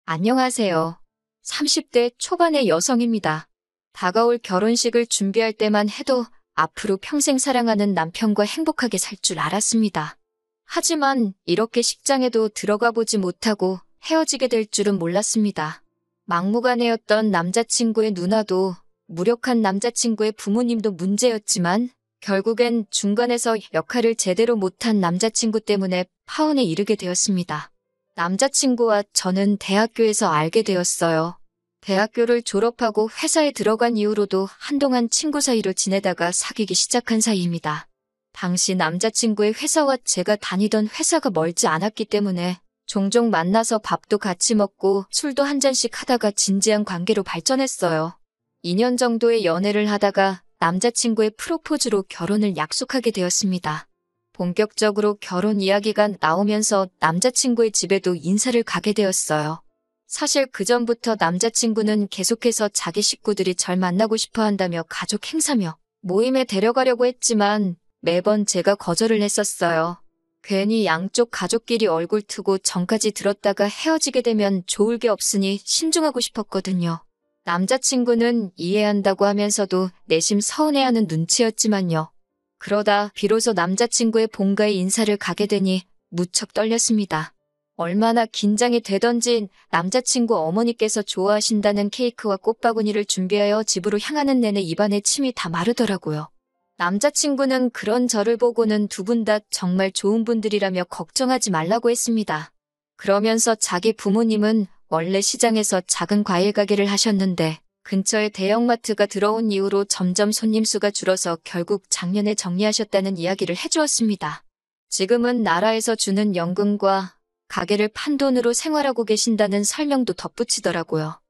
안녕하세요. 30대 초반의 여성입니다. 다가올 결혼식을 준비할 때만 해도 앞으로 평생 사랑하는 남편과 행복하게 살 줄 알았습니다. 하지만 이렇게 식장에도 들어가 보지 못하고 헤어지게 될 줄은 몰랐습니다. 막무가내였던 남자친구의 누나도 무력한 남자친구의 부모님도 문제였지만 결국엔 중간에서 역할을 제대로 못한 남자친구 때문에 파혼에 이르게 되었습니다. 남자친구와 저는 대학교에서 알게 되었어요. 대학교를 졸업하고 회사에 들어간 이후로도 한동안 친구 사이로 지내다가 사귀기 시작한 사이입니다. 당시 남자친구의 회사와 제가 다니던 회사가 멀지 않았기 때문에 종종 만나서 밥도 같이 먹고 술도 한 잔씩 하다가 진지한 관계로 발전했어요. 2년 정도의 연애를 하다가 남자친구의 프로포즈로 결혼을 약속하게 되었습니다. 본격적으로 결혼 이야기가 나오면서 남자친구의 집에도 인사를 가게 되었어요. 사실 그전부터 남자친구는 계속해서 자기 식구들이 절 만나고 싶어 한다며 가족 행사며 모임에 데려가려고 했지만 매번 제가 거절을 했었어요. 괜히 양쪽 가족끼리 얼굴 트고 전까지 들었다가 헤어지게 되면 좋을 게 없으니 신중하고 싶었거든요. 남자친구는 이해한다고 하면서도 내심 서운해하는 눈치였지만요. 그러다 비로소 남자친구의 본가에 인사를 가게 되니 무척 떨렸습니다. 얼마나 긴장이 되던지 남자친구 어머니께서 좋아하신다는 케이크와 꽃바구니를 준비하여 집으로 향하는 내내 입안에 침이 다 마르더라고요. 남자친구는 그런 저를 보고는 두 분 다 정말 좋은 분들이라며 걱정하지 말라고 했습니다. 그러면서 자기 부모님은 원래 시장에서 작은 과일 가게를 하셨는데 근처에 대형마트가 들어온 이후로 점점 손님 수가 줄어서 결국 작년에 정리하셨다는 이야기를 해주었습니다. 지금은 나라에서 주는 연금과 가게를 판 돈으로 생활하고 계신다는 설명도 덧붙이더라고요.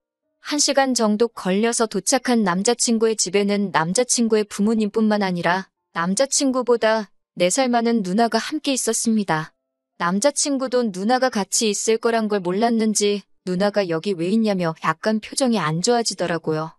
1시간 정도 걸려서 도착한 남자친구의 집에는 남자친구의 부모님뿐만 아니라 남자친구보다 4살 많은 누나가 함께 있었습니다. 남자친구도 누나가 같이 있을 거란 걸 몰랐는지 누나가 여기 왜 있냐며 약간 표정이 안 좋아지더라고요.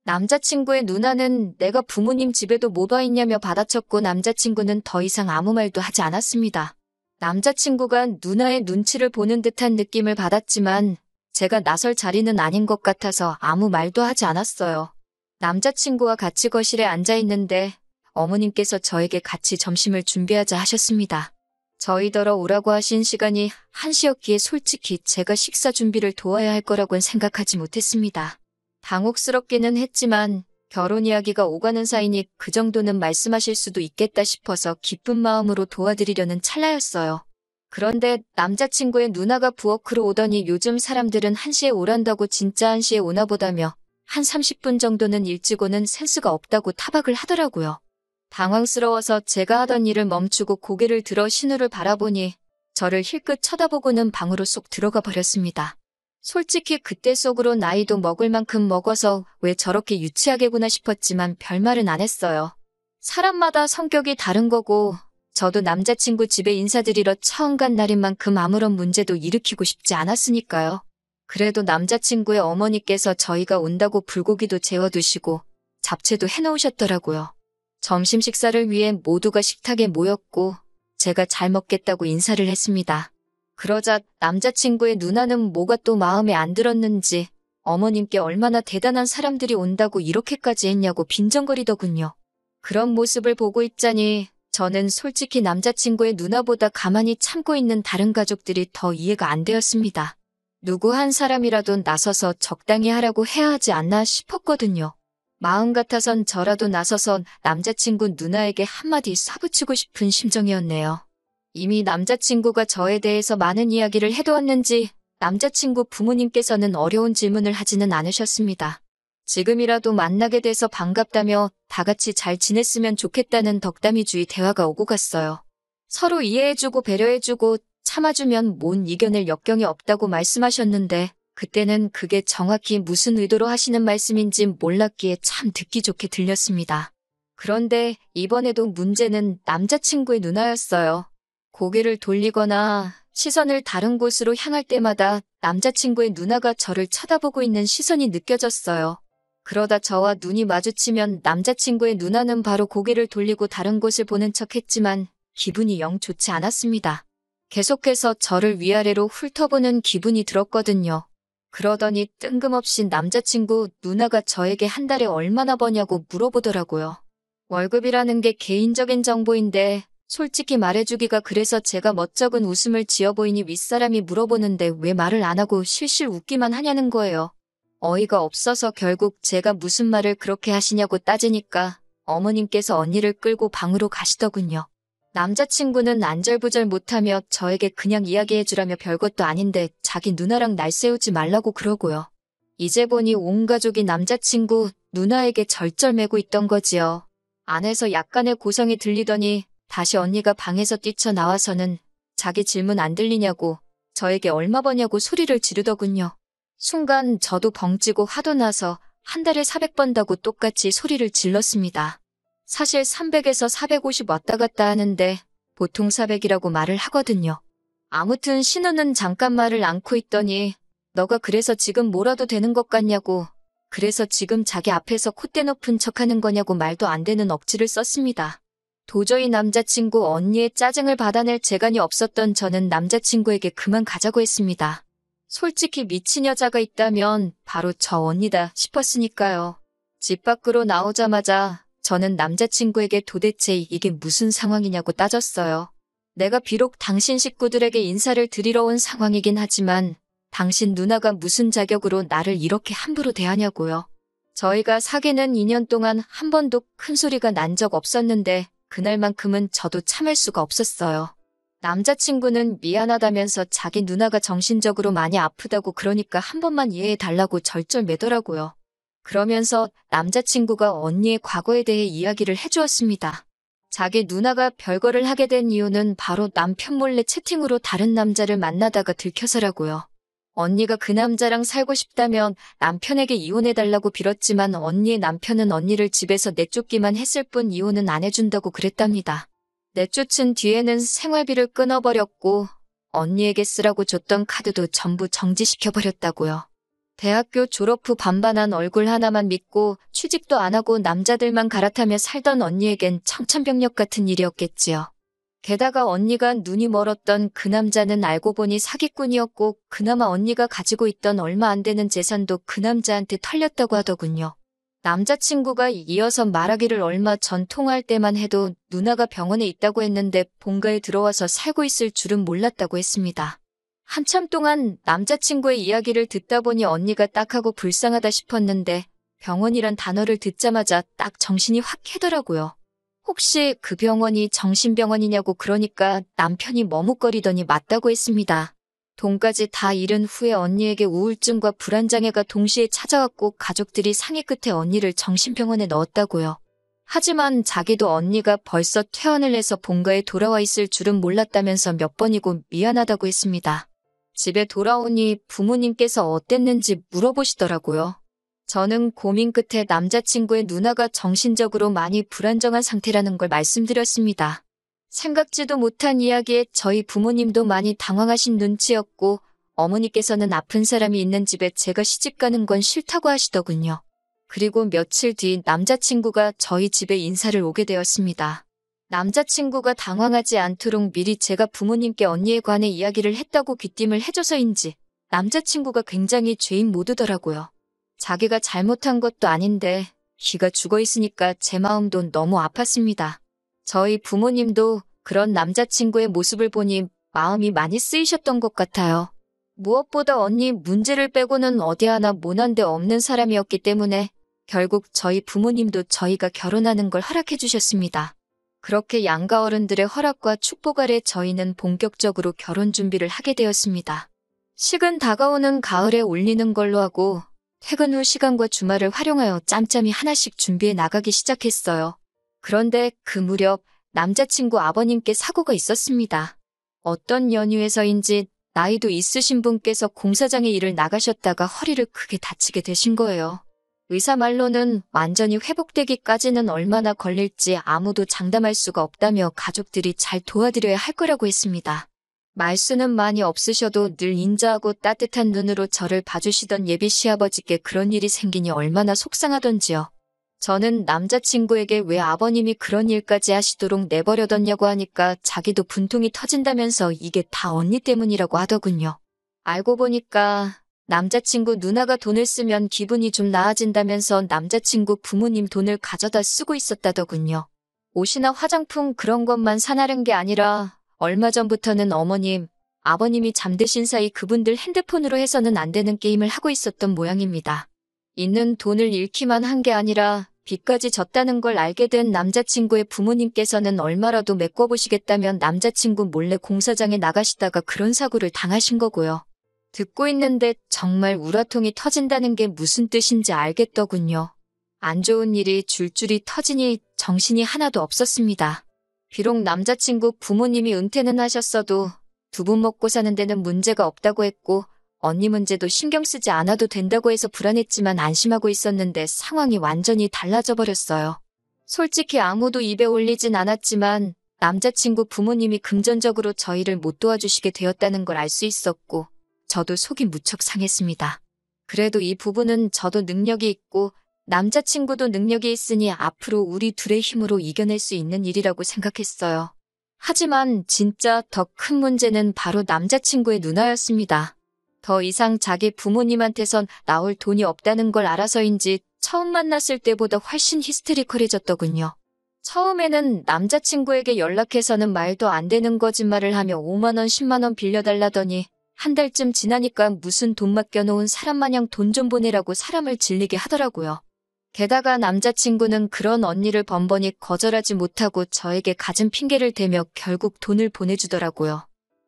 남자친구의 누나는 내가 부모님 집에도 뭐가 있냐며 받아쳤고 남자친구는 더 이상 아무 말도 하지 않았습니다. 남자친구가 누나의 눈치를 보는 듯한 느낌을 받았지만 제가 나설 자리는 아닌 것 같아서 아무 말도 하지 않았어요. 남자친구와 같이 거실에 앉아 있는데 어머님께서 저에게 같이 점심을 준비하자 하셨습니다. 저희더러 오라고 하신 시간이 1시였기에 솔직히 제가 식사 준비를 도와야 할 거라고는 생각하지 못했습니다. 당혹스럽기는 했지만 결혼 이야기가 오가는 사이니 그 정도는 말씀하실 수도 있겠다 싶어서 기쁜 마음으로 도와드리려는 찰나였어요. 그런데 남자친구의 누나가 부엌으로 오더니 요즘 사람들은 1시에 오란다고 진짜 1시에 오나 보다며 한 30분 정도는 일찍 오는 센스가 없다고 타박을 하더라고요. 당황스러워서 제가 하던 일을 멈추고 고개를 들어 신우를 바라보니 저를 힐끗 쳐다보고는 방으로 쏙 들어가 버렸습니다. 솔직히 그때 속으로 나이도 먹을 만큼 먹어서 왜 저렇게 유치하게구나 싶었지만 별말은 안 했어요. 사람마다 성격이 다른 거고 저도 남자친구 집에 인사드리러 처음 간 날인 만큼 아무런 문제도 일으키고 싶지 않았으니까요. 그래도 남자친구의 어머니께서 저희가 온다고 불고기도 재워두시고 잡채도 해놓으셨더라고요. 점심 식사를 위해 모두가 식탁에 모였고 제가 잘 먹겠다고 인사를 했습니다. 그러자 남자친구의 누나는 뭐가 또 마음에 안 들었는지 어머님께 얼마나 대단한 사람들이 온다고 이렇게까지 했냐고 빈정거리더군요. 그런 모습을 보고 있자니 저는 솔직히 남자친구의 누나보다 가만히 참고 있는 다른 가족들이 더 이해가 안 되었습니다. 누구 한 사람이라도 나서서 적당히 하라고 해야 하지 않나 싶었거든요. 마음 같아선 저라도 나서서 남자친구 누나에게 한마디 쏴붙이고 싶은 심정이었네요. 이미 남자친구가 저에 대해서 많은 이야기를 해두었는지 남자친구 부모님께서는 어려운 질문을 하지는 않으셨습니다. 지금이라도 만나게 돼서 반갑다며 다 같이 잘 지냈으면 좋겠다는 덕담이주의 대화가 오고 갔어요. 서로 이해해주고 배려해주고 참아주면 못 이겨낼 역경이 없다고 말씀하셨는데 그때는 그게 정확히 무슨 의도로 하시는 말씀인지 몰랐기에 참 듣기 좋게 들렸습니다. 그런데 이번에도 문제는 남자친구의 누나였어요. 고개를 돌리거나 시선을 다른 곳으로 향할 때마다 남자친구의 누나가 저를 쳐다보고 있는 시선이 느껴졌어요. 그러다 저와 눈이 마주치면 남자친구의 누나는 바로 고개를 돌리고 다른 곳을 보는 척했지만 기분이 영 좋지 않았습니다. 계속해서 저를 위아래로 훑어보는 기분이 들었거든요. 그러더니 뜬금없이 남자친구 누나가 저에게 한 달에 얼마나 버냐고 물어보더라고요. 월급이라는 게 개인적인 정보인데 솔직히 말해주기가 그래서 제가 멋쩍은 웃음을 지어 보이니 윗사람이 물어보는데 왜 말을 안 하고 실실 웃기만 하냐는 거예요. 어이가 없어서 결국 제가 무슨 말을 그렇게 하시냐고 따지니까 어머님께서 언니를 끌고 방으로 가시더군요. 남자친구는 안절부절 못하며 저에게 그냥 이야기해주라며 별것도 아닌데 자기 누나랑 날 세우지 말라고 그러고요. 이제 보니 온 가족이 남자친구 누나에게 절절매고 있던 거지요. 안에서 약간의 고성이 들리더니 다시 언니가 방에서 뛰쳐나와서는 자기 질문 안 들리냐고 저에게 얼마 버냐고 소리를 지르더군요. 순간 저도 벙찌고 화도 나서 한 달에 400 번다고 똑같이 소리를 질렀습니다. 사실 300에서 450 왔다 갔다 하는데 보통 400이라고 말을 하거든요. 아무튼 신우는 잠깐 말을 않고 있더니 너가 그래서 지금 뭐라도 되는 것 같냐고, 그래서 지금 자기 앞에서 콧대 높은 척하는 거냐고 말도 안 되는 억지를 썼습니다. 도저히 남자친구 언니의 짜증을 받아낼 재간이 없었던 저는 남자친구에게 그만 가자고 했습니다. 솔직히 미친 여자가 있다면 바로 저 언니다 싶었으니까요. 집 밖으로 나오자마자 저는 남자친구에게 도대체 이게 무슨 상황이냐고 따졌어요. 내가 비록 당신 식구들에게 인사를 드리러 온 상황이긴 하지만 당신 누나가 무슨 자격으로 나를 이렇게 함부로 대하냐고요. 저희가 사귀는 2년 동안 한 번도 큰 소리가 난 적 없었는데 그날만큼은 저도 참을 수가 없었어요. 남자친구는 미안하다면서 자기 누나가 정신적으로 많이 아프다고 그러니까 한 번만 이해해달라고 절절매더라고요. 그러면서 남자친구가 언니의 과거에 대해 이야기를 해주었습니다. 자기 누나가 별거를 하게 된 이유는 바로 남편 몰래 채팅으로 다른 남자를 만나다가 들켜서라고요. 언니가 그 남자랑 살고 싶다면 남편에게 이혼해달라고 빌었지만 언니의 남편은 언니를 집에서 내쫓기만 했을 뿐 이혼은 안 해준다고 그랬답니다. 내쫓은 뒤에는 생활비를 끊어버렸고 언니에게 쓰라고 줬던 카드도 전부 정지시켜버렸다고요. 대학교 졸업 후 반반한 얼굴 하나만 믿고 취직도 안 하고 남자들만 갈아타며 살던 언니에겐 청천벽력 같은 일이었겠지요. 게다가 언니가 눈이 멀었던 그 남자는 알고 보니 사기꾼이었고 그나마 언니가 가지고 있던 얼마 안 되는 재산도 그 남자한테 털렸다고 하더군요. 남자친구가 이어서 말하기를 얼마 전 통화할 때만 해도 누나가 병원에 있다고 했는데 본가에 들어와서 살고 있을 줄은 몰랐다고 했습니다. 한참 동안 남자친구의 이야기를 듣다 보니 언니가 딱하고 불쌍하다 싶었는데 병원이란 단어를 듣자마자 딱 정신이 확 깨더라고요. 혹시 그 병원이 정신병원이냐고 그러니까 남편이 머뭇거리더니 맞다고 했습니다. 돈까지 다 잃은 후에 언니에게 우울증과 불안장애가 동시에 찾아왔고 가족들이 상의 끝에 언니를 정신병원에 넣었다고요. 하지만 자기도 언니가 벌써 퇴원을 해서 본가에 돌아와 있을 줄은 몰랐다면서 몇 번이고 미안하다고 했습니다. 집에 돌아오니 부모님께서 어땠는지 물어보시더라고요. 저는 고민 끝에 남자친구의 누나가 정신적으로 많이 불안정한 상태라는 걸 말씀드렸습니다. 생각지도 못한 이야기에 저희 부모님도 많이 당황하신 눈치였고 어머니께서는 아픈 사람이 있는 집에 제가 시집가는 건 싫다고 하시더군요. 그리고 며칠 뒤 남자친구가 저희 집에 인사를 오게 되었습니다. 남자친구가 당황하지 않도록 미리 제가 부모님께 언니에 관해 이야기를 했다고 귀띔을 해줘서인지 남자친구가 굉장히 죄인 모드더라고요. 자기가 잘못한 것도 아닌데 기가 죽어있으니까 제 마음도 너무 아팠습니다. 저희 부모님도 그런 남자친구의 모습을 보니 마음이 많이 쓰이셨던 것 같아요. 무엇보다 언니 문제를 빼고는 어디 하나 모난 데 없는 사람이었기 때문에 결국 저희 부모님도 저희가 결혼하는 걸 허락해 주셨습니다. 그렇게 양가 어른들의 허락과 축복 아래 저희는 본격적으로 결혼 준비를 하게 되었습니다. 식은 다가오는 가을에 올리는 걸로 하고 퇴근 후 시간과 주말을 활용하여 짬짬이 하나씩 준비해 나가기 시작했어요. 그런데 그 무렵 남자친구 아버님께 사고가 있었습니다. 어떤 연유에서인지 나이도 있으신 분께서 공사장에 일을 나가셨다가 허리를 크게 다치게 되신 거예요. 의사 말로는 완전히 회복되기까지는 얼마나 걸릴지 아무도 장담할 수가 없다며 가족들이 잘 도와드려야 할 거라고 했습니다. 말수는 많이 없으셔도 늘 인자하고 따뜻한 눈으로 저를 봐주시던 예비 시아버지께 그런 일이 생기니 얼마나 속상하던지요. 저는 남자친구에게 왜 아버님이 그런 일까지 하시도록 내버려뒀냐고 하니까 자기도 분통이 터진다면서 이게 다 언니 때문이라고 하더군요. 알고 보니까 남자친구 누나가 돈을 쓰면 기분이 좀 나아진다면서 남자친구 부모님 돈을 가져다 쓰고 있었다더군요. 옷이나 화장품 그런 것만 사나른 게 아니라 얼마 전부터는 어머님, 아버님이 잠드신 사이 그분들 핸드폰으로 해서는 안 되는 게임을 하고 있었던 모양입니다. 있는 돈을 잃기만 한 게 아니라 빚까지 졌다는 걸 알게 된 남자친구의 부모님께서는 얼마라도 메꿔보시겠다면 남자친구 몰래 공사장에 나가시다가 그런 사고를 당하신 거고요. 듣고 있는데 정말 우라통이 터진다는 게 무슨 뜻인지 알겠더군요. 안 좋은 일이 줄줄이 터지니 정신이 하나도 없었습니다. 비록 남자친구 부모님이 은퇴는 하셨어도 두 분 먹고 사는 데는 문제가 없다고 했고 언니 문제도 신경 쓰지 않아도 된다고 해서 불안했지만 안심하고 있었는데 상황이 완전히 달라져 버렸어요. 솔직히 아무도 입에 올리진 않았지만 남자친구 부모님이 금전적으로 저희를 못 도와주시게 되었다는 걸 알 수 있었고 저도 속이 무척 상했습니다. 그래도 이 부분은 저도 능력이 있고 남자친구도 능력이 있으니 앞으로 우리 둘의 힘으로 이겨낼 수 있는 일이라고 생각했어요. 하지만 진짜 더 큰 문제는 바로 남자친구의 누나였습니다. 더 이상 자기 부모님한테선 나올 돈이 없다는 걸 알아서인지 처음 만났을 때보다 훨씬 히스테리컬해졌더군요. 처음에는 남자친구에게 연락해서는 말도 안 되는 거짓말을 하며 5만 원, 10만 원 빌려달라더니 한 달쯤 지나니까 무슨 돈 맡겨놓은 사람 마냥 돈 좀 보내라고 사람을 질리게 하더라고요. 게다가 남자친구는 그런 언니를 번번이 거절하지 못하고 저에게 갖은 핑계를 대며 결국 돈을 보내주더라고요.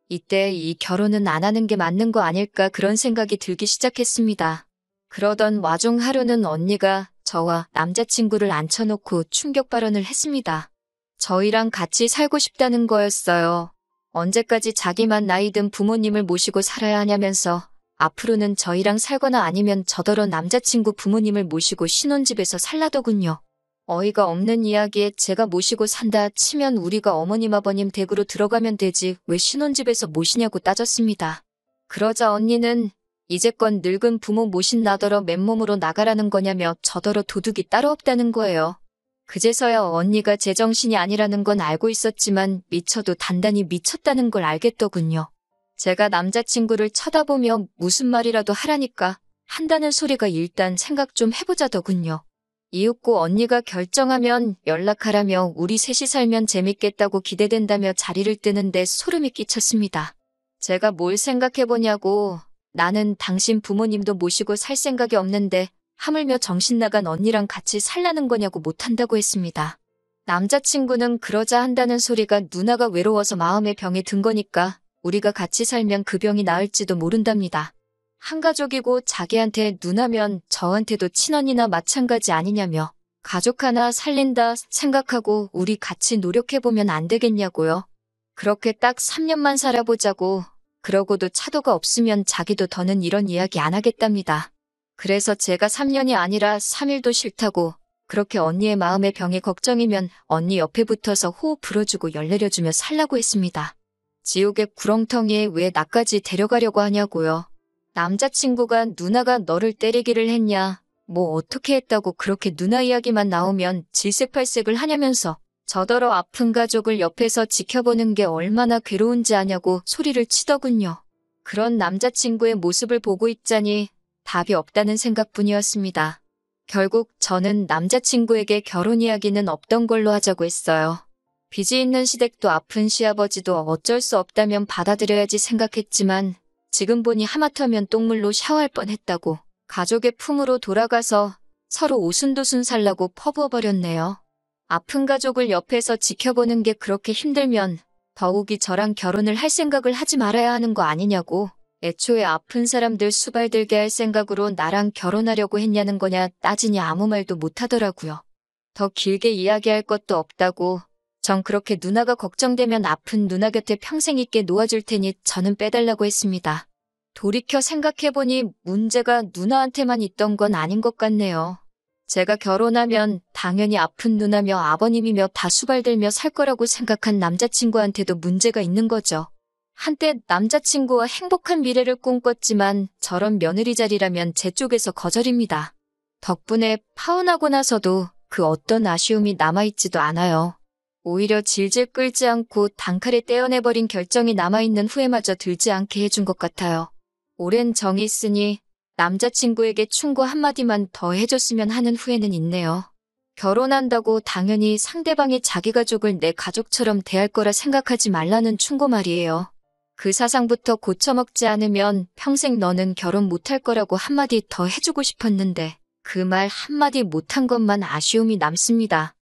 이때 이 결혼은 안 하는 게 맞는 거 아닐까 그런 생각이 들기 시작했습니다. 그러던 와중 하루는 언니가 저와 남자친구를 앉혀놓고 충격 발언을 했습니다. 저희랑 같이 살고 싶다는 거였어요. 언제까지 자기만 나이 든 부모님을 모시고 살아야 하냐면서 앞으로는 저희랑 살거나 아니면 저더러 남자친구 부모님을 모시고 신혼집에서 살라더군요. 어이가 없는 이야기에 제가 모시고 산다 치면 우리가 어머님 아버님 댁으로 들어가면 되지 왜 신혼집에서 모시냐고 따졌습니다. 그러자 언니는 이제껏 늙은 부모 모신 나더러 맨몸으로 나가라는 거냐며 저더러 도둑이 따로 없다는 거예요. 그제서야 언니가 제정신이 아니라는 건 알고 있었지만 미쳐도 단단히 미쳤다는 걸 알겠더군요. 제가 남자친구를 쳐다보며 무슨 말이라도 하라니까 한다는 소리가 일단 생각 좀 해보자더군요. 이윽고 언니가 결정하면 연락하라며 우리 셋이 살면 재밌겠다고 기대된다며 자리를 뜨는데 소름이 끼쳤습니다. 제가 뭘 생각해보냐고 나는 당신 부모님도 모시고 살 생각이 없는데 하물며 정신 나간 언니랑 같이 살라는 거냐고 못한다고 했습니다. 남자친구는 그러자 한다는 소리가 누나가 외로워서 마음의 병에 든 거니까 우리가 같이 살면 그 병이 나을지도 모른답니다. 한 가족이고 자기한테 누나면 저한테도 친언니나 마찬가지 아니냐며 가족 하나 살린다 생각하고 우리 같이 노력해보면 안 되겠냐고요. 그렇게 딱 3년만 살아보자고 그러고도 차도가 없으면 자기도 더는 이런 이야기 안 하겠답니다. 그래서 제가 3년이 아니라 3일도 싫다고 그렇게 언니의 마음의 병이 걱정이면 언니 옆에 붙어서 호흡 불어주고 열 내려주며 살라고 했습니다. 지옥의 구렁텅이에 왜 나까지 데려가려고 하냐고요. 남자친구가 누나가 너를 때리기를 했냐, 뭐 어떻게 했다고 그렇게 누나 이야기만 나오면 질색팔색을 하냐면서 저더러 아픈 가족을 옆에서 지켜보는 게 얼마나 괴로운지 아냐고 소리를 치더군요. 그런 남자친구의 모습을 보고 있자니 답이 없다는 생각뿐이었습니다. 결국 저는 남자친구에게 결혼 이야기는 없던 걸로 하자고 했어요. 빚이 있는 시댁도 아픈 시아버지도 어쩔 수 없다면 받아들여야지 생각했지만 지금 보니 하마터면 똥물로 샤워할 뻔했다고 가족의 품으로 돌아가서 서로 오순도순 살라고 퍼부어버렸네요. 아픈 가족을 옆에서 지켜보는 게 그렇게 힘들면 더욱이 저랑 결혼을 할 생각을 하지 말아야 하는 거 아니냐고. 애초에 아픈 사람들 수발들게 할 생각으로 나랑 결혼하려고 했냐는 거냐 따지니 아무 말도 못하더라고요. 더 길게 이야기할 것도 없다고. 전 그렇게 누나가 걱정되면 아픈 누나 곁에 평생 있게 놓아줄 테니 저는 빼달라고 했습니다. 돌이켜 생각해보니 문제가 누나한테만 있던 건 아닌 것 같네요. 제가 결혼하면 당연히 아픈 누나며 아버님이며 다 수발들며 살 거라고 생각한 남자친구한테도 문제가 있는 거죠. 한때 남자친구와 행복한 미래를 꿈꿨지만 저런 며느리 자리라면 제 쪽에서 거절입니다. 덕분에 파혼하고 나서도 그 어떤 아쉬움이 남아있지도 않아요. 오히려 질질 끌지 않고 단칼에 떼어내버린 결정이 남아있는 후회마저 들지 않게 해준 것 같아요. 오랜 정이 있으니 남자친구에게 충고 한마디만 더 해줬으면 하는 후회는 있네요. 결혼한다고 당연히 상대방이 자기 가족을 내 가족처럼 대할 거라 생각하지 말라는 충고 말이에요. 그 사상부터 고쳐먹지 않으면 평생 너는 결혼 못할 거라고 한마디 더 해주고 싶었는데 그 말 한마디 못한 것만 아쉬움이 남습니다.